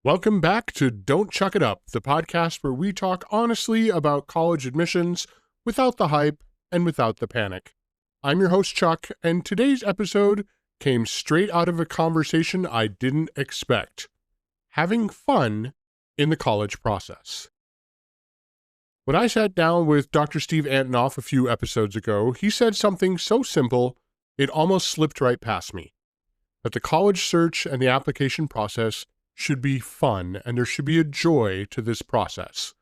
Welcome back to Don't Chuck It Up, the podcast where we talk honestly about college admissions without the hype and without the panic. I'm your host, Chuck, and today's episode came straight out of a conversation I didn't expect. Having fun in the college process. When I sat down with Dr. Steve Antonoff a few episodes ago, he said something so simple, it almost slipped right past me. That the college search and the application process should be fun, and there should be a joy to this process.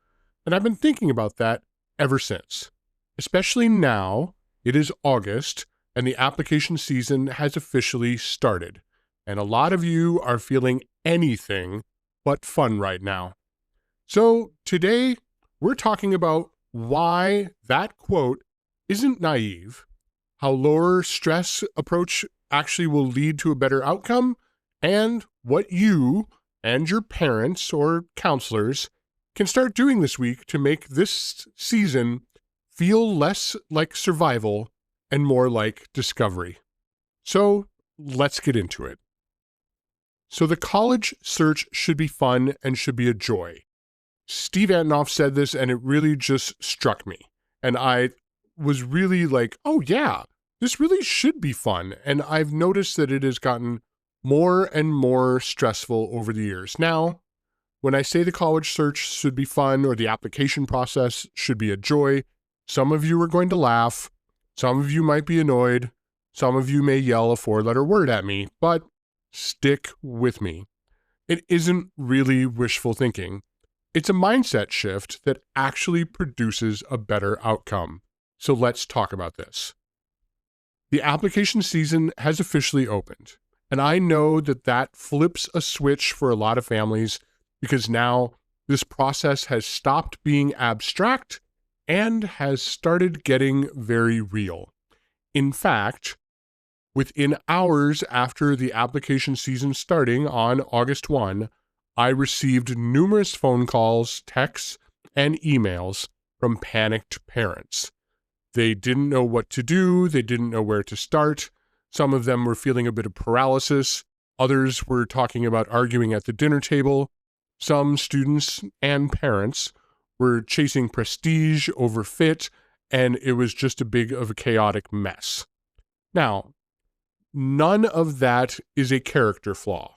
And I've been thinking about that ever since. Especially now, it is August, and the application season has officially started. And a lot of you are feeling anything but fun right now. So today, we're talking about why that quote isn't naive, how lower stress approach actually will lead to a better outcome, and what you and your parents or counselors can start doing this week to make this season feel less like survival and more like discovery. So let's get into it. So the college search should be fun and should be a joy. Steve Antonoff said this and it really just struck me. And I was really like, oh yeah, this really should be fun. And I've noticed that it has gotten more and more stressful over the years. Now, when I say the college search should be fun or the application process should be a joy, some of you are going to laugh, some of you might be annoyed, some of you may yell a four-letter word at me, but stick with me. It isn't really wishful thinking. It's a mindset shift that actually produces a better outcome. So let's talk about this. The application season has officially opened. And I know that that flips a switch for a lot of families because now this process has stopped being abstract and has started getting very real. In fact, within hours after the application season starting on August 1, I received numerous phone calls, texts, and emails from panicked parents. They didn't know what to do. They didn't know where to start. Some of them were feeling a bit of paralysis. Others were talking about arguing at the dinner table. Some students and parents were chasing prestige over fit, and it was just a big of a chaotic mess. Now, none of that is a character flaw.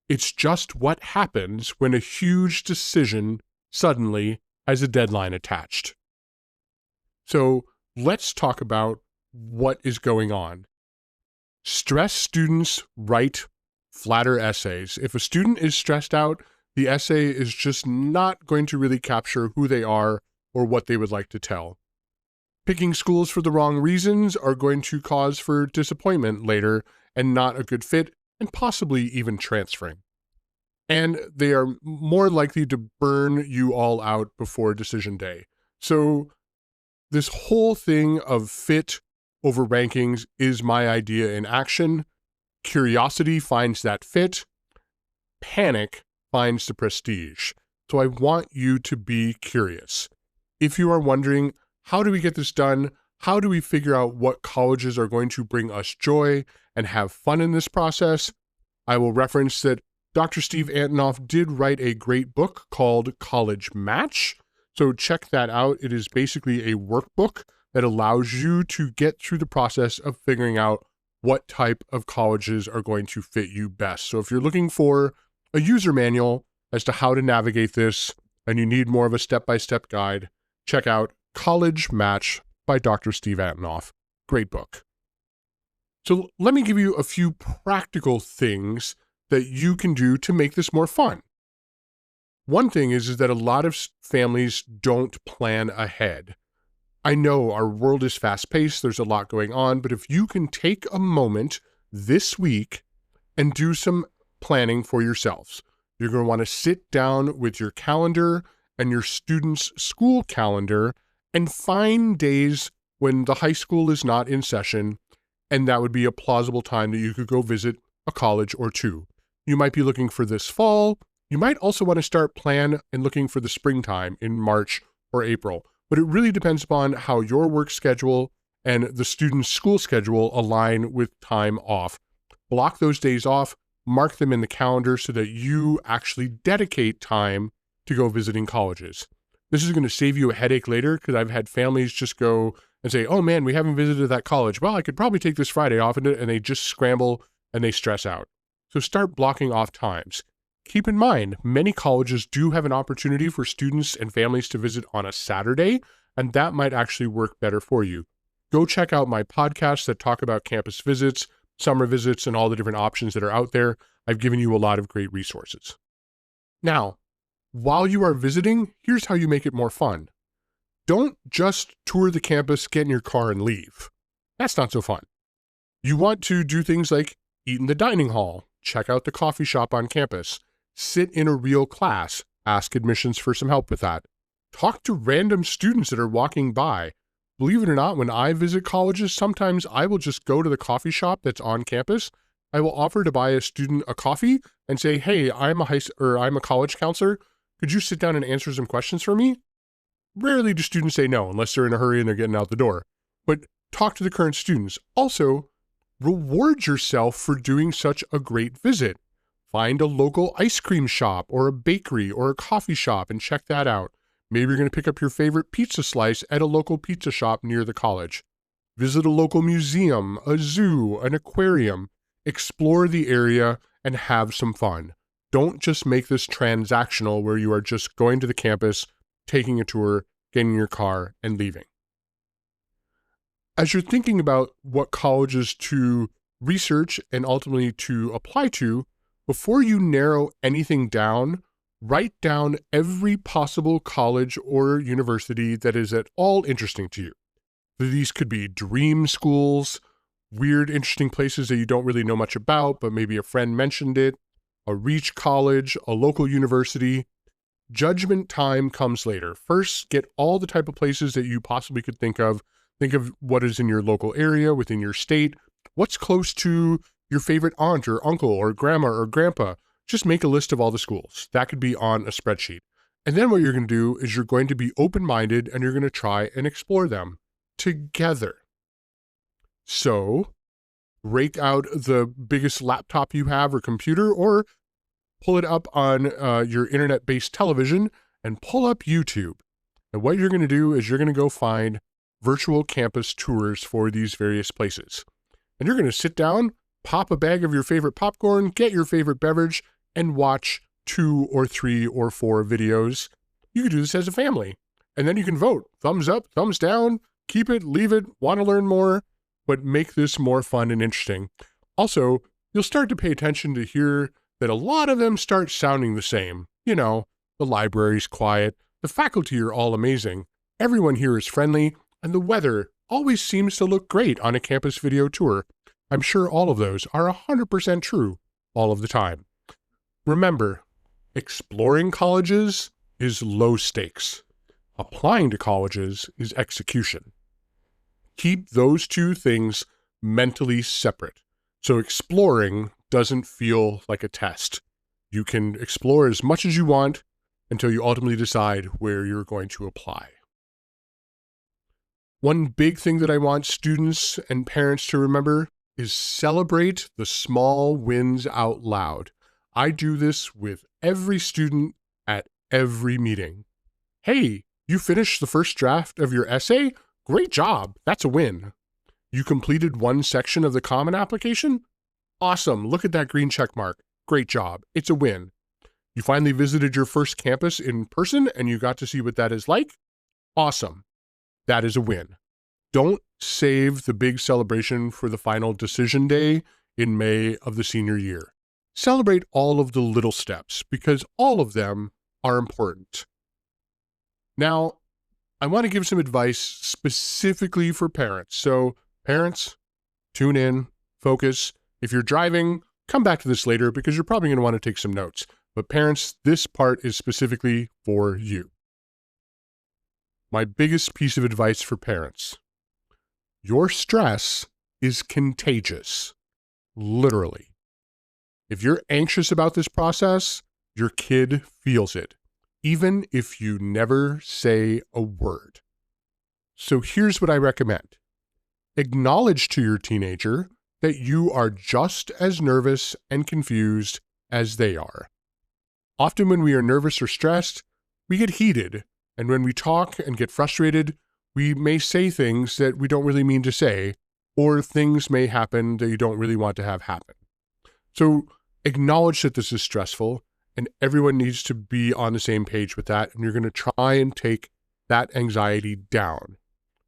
It's just what happens when a huge decision suddenly has a deadline attached. So let's talk about what is going on. Stressed students write flatter essays. If a student is stressed out, the essay is just not going to really capture who they are or what they would like to tell. Picking schools for the wrong reasons are going to cause for disappointment later and not a good fit, and possibly even transferring. And they are more likely to burn you all out before decision day. So this whole thing of fit over rankings is my idea in action. Curiosity finds that fit. Panic finds the prestige. So I want you to be curious. If you are wondering, how do we get this done? How do we figure out what colleges are going to bring us joy and have fun in this process? I will reference that Dr. Steve Antonoff did write a great book called College Match. So check that out. It is basically a workbook that allows you to get through the process of figuring out what type of colleges are going to fit you best. So if you're looking for a user manual as to how to navigate this and you need more of a step-by-step guide, check out College Match by Dr. Steve Antonoff. Great book. So let me give you a few practical things that you can do to make this more fun. One thing is that a lot of families don't plan ahead. I know our world is fast-paced, there's a lot going on, but if you can take a moment this week and do some planning for yourselves, you're going to want to sit down with your calendar and your student's school calendar and find days when the high school is not in session, and that would be a plausible time that you could go visit a college or two. You might be looking for this fall. You might also want to start plan and looking for the springtime in March or April. But it really depends upon how your work schedule and the student's school schedule align with time off. Block those days off, mark them in the calendar so that you actually dedicate time to go visiting colleges. This is going to save you a headache later, because I've had families just go and say, oh man, we haven't visited that college. Well, I could probably take this Friday off, and they just scramble and they stress out. So start blocking off times. Keep in mind, many colleges do have an opportunity for students and families to visit on a Saturday, and that might actually work better for you. Go check out my podcasts that talk about campus visits, summer visits, and all the different options that are out there. I've given you a lot of great resources. Now, while you are visiting, here's how you make it more fun. Don't just tour the campus, get in your car, and leave. That's not so fun. You want to do things like eat in the dining hall, check out the coffee shop on campus, sit in a real class, ask admissions for some help with that, talk to random students that are walking by. Believe it or not, when I visit colleges, sometimes I will just go to the coffee shop that's on campus. I will offer to buy a student a coffee and say, hey, I'm a college counselor. Could you sit down and answer some questions for me? Rarely do students say no, unless they're in a hurry and they're getting out the door. But talk to the current students. Also, reward yourself for doing such a great visit. Find a local ice cream shop or a bakery or a coffee shop and check that out. Maybe you're going to pick up your favorite pizza slice at a local pizza shop near the college. Visit a local museum, a zoo, an aquarium. Explore the area and have some fun. Don't just make this transactional where you are just going to the campus, taking a tour, getting in your car, and leaving. As you're thinking about what colleges to research and ultimately to apply to, before you narrow anything down, write down every possible college or university that is at all interesting to you. These could be dream schools, weird, interesting places that you don't really know much about, but maybe a friend mentioned it, a reach college, a local university. Judgment time comes later. First, get all the type of places that you possibly could think of. Think of what is in your local area, within your state. What's close to your favorite aunt or uncle or grandma or grandpa? Just make a list of all the schools. That could be on a spreadsheet. And then what you're going to do is you're going to be open-minded and you're going to try and explore them together. So, break out the biggest laptop you have or computer, or pull it up on your internet-based television and pull up YouTube. And what you're going to do is you're going to go find virtual campus tours for these various places. And you're going to sit down, pop a bag of your favorite popcorn, get your favorite beverage, and watch 2 or 3 or 4 videos. You can do this as a family. And then you can vote. Thumbs up, thumbs down, keep it, leave it, want to learn more, but make this more fun and interesting. Also, you'll start to pay attention to hear that a lot of them start sounding the same. You know, the library's quiet, the faculty are all amazing, everyone here is friendly, and the weather always seems to look great on a campus video tour. I'm sure all of those are 100% true all of the time. Remember, exploring colleges is low stakes. Applying to colleges is execution. Keep those two things mentally separate. So exploring doesn't feel like a test. You can explore as much as you want until you ultimately decide where you're going to apply. One big thing that I want students and parents to remember is celebrate the small wins out loud. I do this with every student at every meeting. Hey, you finished the first draft of your essay? Great job. That's a win. You completed one section of the Common application? Awesome. Look at that green check mark. Great job. It's a win. You finally visited your first campus in person and you got to see what that is like? Awesome. That is a win. Don't save the big celebration for the final decision day in May of the senior year. Celebrate all of the little steps because all of them are important. Now, I want to give some advice specifically for parents. So, parents, tune in, focus. If you're driving, come back to this later because you're probably going to want to take some notes. But parents, this part is specifically for you. My biggest piece of advice for parents: your stress is contagious, literally. If you're anxious about this process, your kid feels it, even if you never say a word. So here's what I recommend. Acknowledge to your teenager that you are just as nervous and confused as they are. Often when we are nervous or stressed, we get heated, and when we talk and get frustrated, we may say things that we don't really mean to say, or things may happen that you don't really want to have happen. So acknowledge that this is stressful, and everyone needs to be on the same page with that, and you're going to try and take that anxiety down.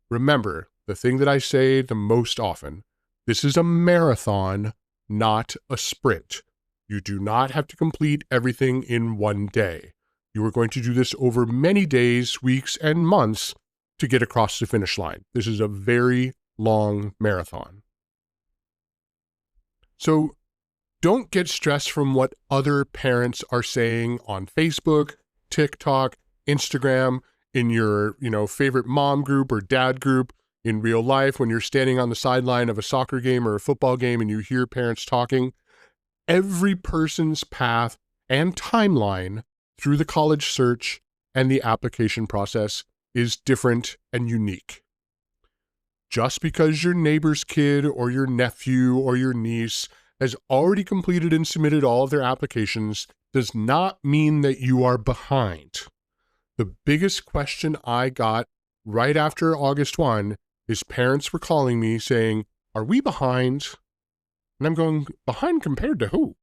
Remember, the thing that I say the most often, this is a marathon, not a sprint. You do not have to complete everything in one day. You are going to do this over many days, weeks, and months to get across the finish line. This is a very long marathon. So don't get stressed from what other parents are saying on Facebook, TikTok, Instagram, in your, favorite mom group or dad group, in real life when you're standing on the sideline of a soccer game or a football game and you hear parents talking. Every person's path and timeline through the college search and the application process is different and unique. Just because your neighbor's kid or your nephew or your niece has already completed and submitted all of their applications does not mean that you are behind. The biggest question I got right after August 1 is parents were calling me saying, "Are we behind?" And I'm going, behind compared to who?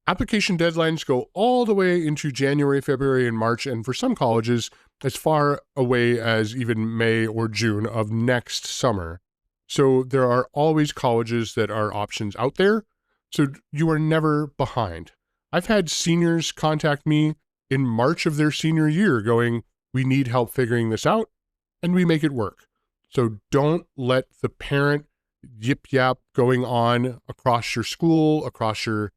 Application deadlines go all the way into January, February, and March, and for some colleges, as far away as even May or June of next summer. So there are always colleges that are options out there, so you are never behind. I've had seniors contact me in March of their senior year going, "We need help figuring this out," and we make it work. So don't let the parent yip-yap going on across your school, across your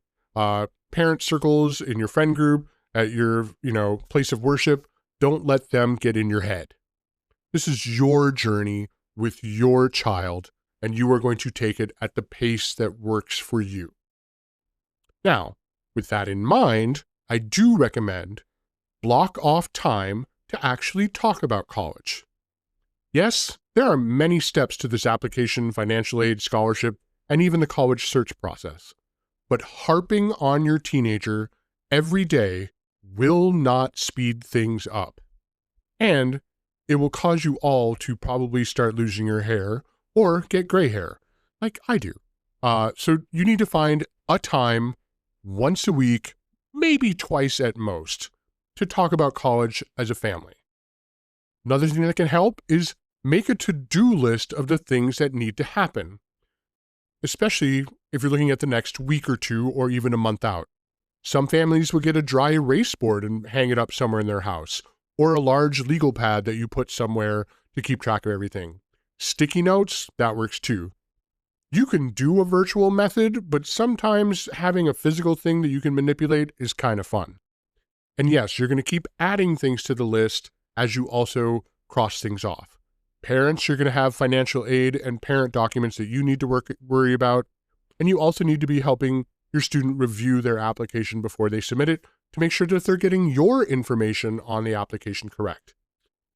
parent circles, in your friend group, at your, place of worship. Don't let them get in your head. This is your journey with your child, and you are going to take it at the pace that works for you. Now, with that in mind, I do recommend block off time to actually talk about college. Yes, there are many steps to this application, financial aid, scholarship, and even the college search process. But harping on your teenager every day will not speed things up. And it will cause you all to probably start losing your hair or get gray hair, like I do. So you need to find a time once a week, maybe twice at most, to talk about college as a family. Another thing that can help is make a to-do list of the things that need to happen, especially if you're looking at the next week or two or even a month out. Some families will get a dry erase board and hang it up somewhere in their house, or a large legal pad that you put somewhere to keep track of everything. Sticky notes, that works too. You can do a virtual method, but sometimes having a physical thing that you can manipulate is kind of fun. And yes, you're going to keep adding things to the list as you also cross things off. Parents, you're going to have financial aid and parent documents that you need to worry about, and you also need to be helping your student review their application before they submit it to make sure that they're getting your information on the application correct.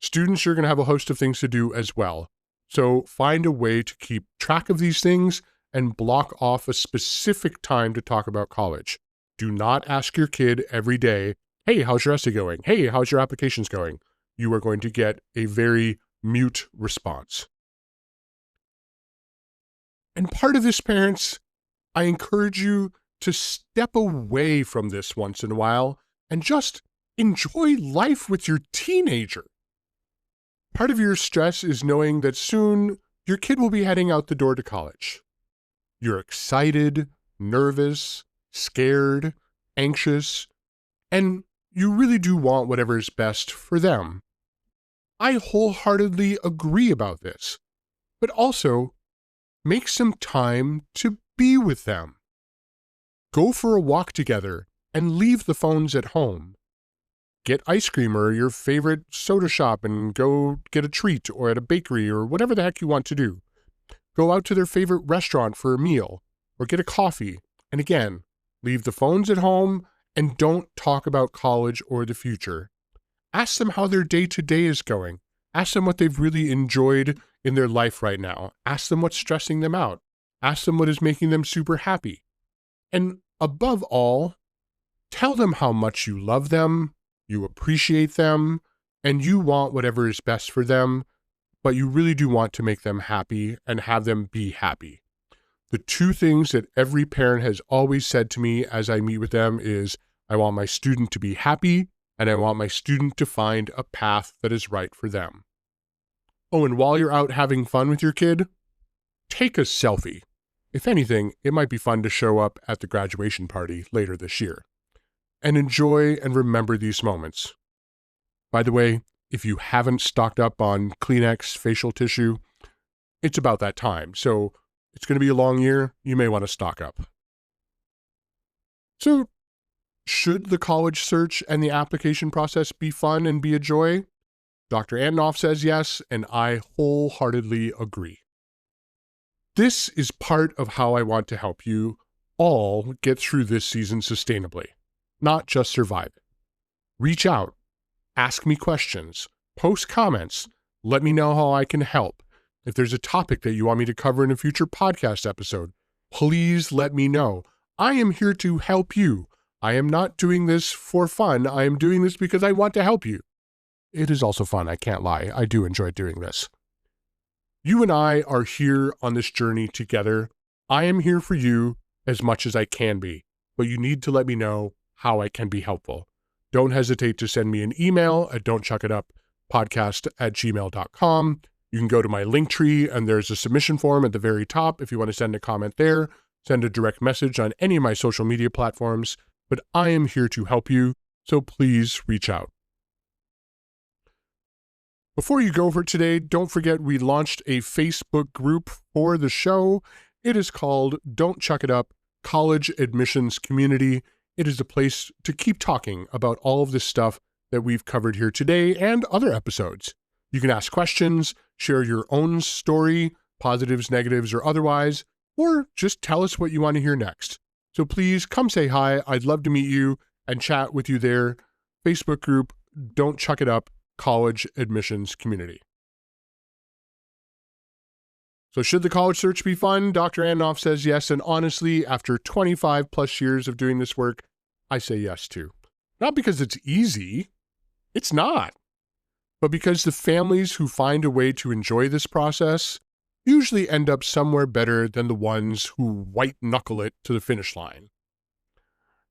Students, you're going to have a host of things to do as well. So find a way to keep track of these things and block off a specific time to talk about college. Do not ask your kid every day, "Hey, how's your essay going? Hey, how's your applications going?" You are going to get a very mute response. And part of this, parents, I encourage you to step away from this once in a while and just enjoy life with your teenager. Part of your stress is knowing that soon your kid will be heading out the door to college. You're excited, nervous, scared, anxious, and you really do want whatever is best for them. I wholeheartedly agree about this, but also make some time to be with them. Go for a walk together and leave the phones at home. Get ice cream or your favorite soda shop and go get a treat, or at a bakery, or whatever the heck you want to do. Go out to their favorite restaurant for a meal or get a coffee. And again, leave the phones at home and don't talk about college or the future. Ask them how their day-to-day is going. Ask them what they've really enjoyed in their life right now. Ask them what's stressing them out. Ask them what is making them super happy. And above all, tell them how much you love them, you appreciate them, and you want whatever is best for them, but you really do want to make them happy and have them be happy. The two things that every parent has always said to me as I meet with them is, I want my student to be happy, and I want my student to find a path that is right for them. Oh, and while you're out having fun with your kid, take a selfie. If anything, it might be fun to show up at the graduation party later this year. And enjoy and remember these moments. By the way, if you haven't stocked up on Kleenex facial tissue, it's about that time. So it's going to be a long year. You may want to stock up. So, should the college search and the application process be fun and be a joy? Dr. Antonoff says yes, and I wholeheartedly agree. This is part of how I want to help you all get through this season sustainably, not just survive it. Reach out, ask me questions, post comments, let me know how I can help. If there's a topic that you want me to cover in a future podcast episode, please let me know. I am here to help you. I am not doing this for fun. I am doing this because I want to help you. It is also fun, I can't lie. I do enjoy doing this. You and I are here on this journey together. I am here for you as much as I can be, but you need to let me know how I can be helpful. Don't hesitate to send me an email at don'tchuckituppodcast@gmail.com. You can go to my Linktree, and there's a submission form at the very top if you want to send a comment there. Send a direct message on any of my social media platforms, but I am here to help you, so please reach out. Before you go for today, don't forget we launched a Facebook group for the show. It is called Don't Chuck It Up College Admissions Community. It is a place to keep talking about all of this stuff that we've covered here today and other episodes. You can ask questions, share your own story, positives, negatives, or otherwise, or just tell us what you want to hear next. So please come say hi. I'd love to meet you and chat with you there. Facebook group, Don't Chuck It Up College Admissions Community. So should the college search be fun? Dr. Antonoff says yes, and honestly, after 25 plus years of doing this work, I say yes too. Not because it's easy, it's not, but because the families who find a way to enjoy this process usually end up somewhere better than the ones who white-knuckle it to the finish line.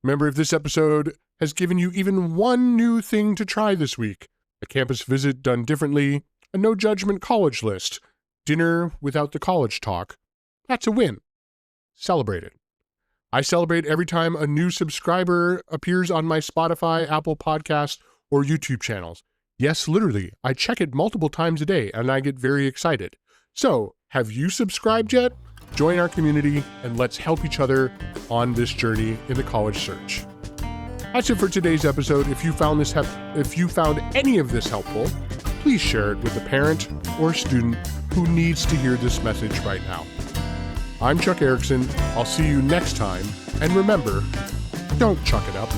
Remember, if this episode has given you even one new thing to try this week, a campus visit done differently, a no-judgment college list, dinner without the college talk, that's a win. Celebrate it. I celebrate every time a new subscriber appears on my Spotify, Apple Podcast, or YouTube channels. Yes, literally, I check it multiple times a day, and I get very excited. So, have you subscribed yet? Join our community, and let's help each other on this journey in the college search. That's it for today's episode. If you found any of this helpful, please share it with a parent or a student who needs to hear this message right now. I'm Chuck Erickson. I'll see you next time. And remember, don't chuck it up.